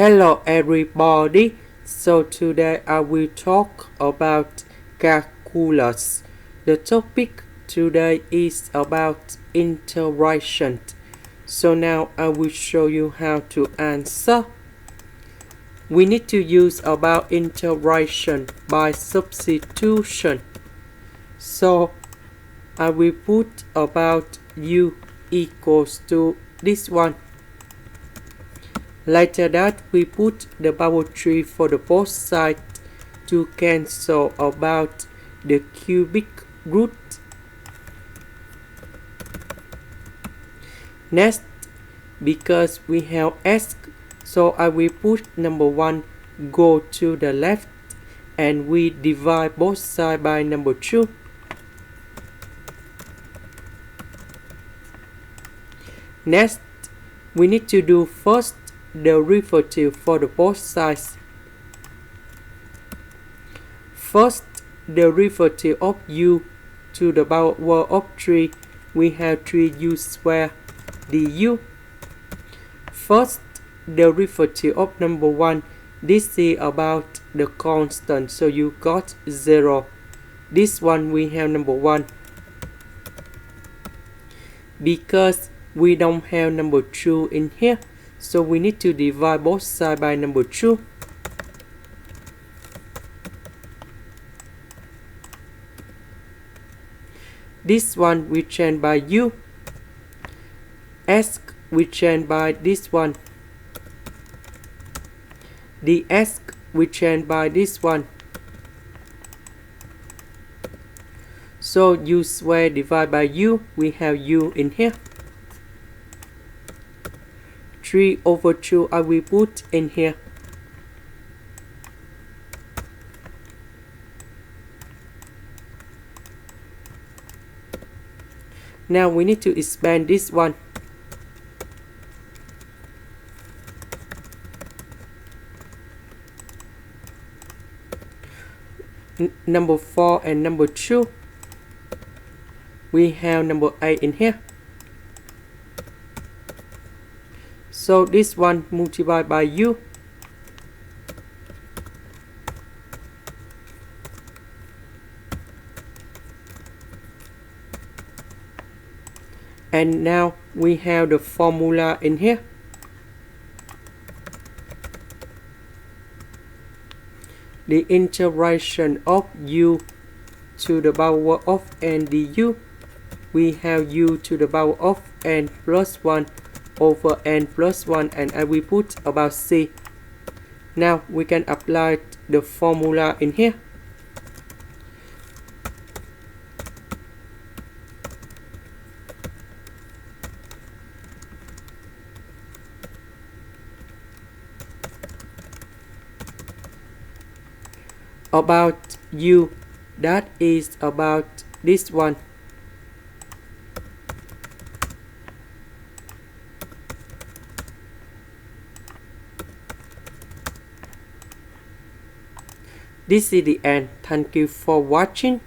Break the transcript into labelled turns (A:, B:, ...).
A: Hello everybody, so today I will talk about calculus. The topic today is about integration. So now I will show you how to answer. We need to use about integration by substitution. So I will put about u equals to this one. Later that we put the power 3 for the both sides to cancel about the cubic root. Next, because we have s, so I will put number 1 go to the left and we divide both sides by number 2. Next, we need to do first derivative for the both sides. First derivative of u to the power of 3, we have 3u squared du. First derivative of number 1, this is about the constant, so you got 0. This one we have number 1. Because we don't have number 2 in here, so we need to divide both sides by number 2. This one we change by u. S we change by this one. The s we change by this one. So u squared divided by u, we have u in here. 3 over 2 I will put in here. Now we need to expand this one. Number 4 and number 2. We have number 8 in here. So this one multiplied by u. And now we have the formula in here. The integration of u to the power of n du. We have u to the power of n plus 1 over n plus 1, and I will put about c. Now we can apply the formula in here. About u, that is about this one. This is the end. Thank you for watching.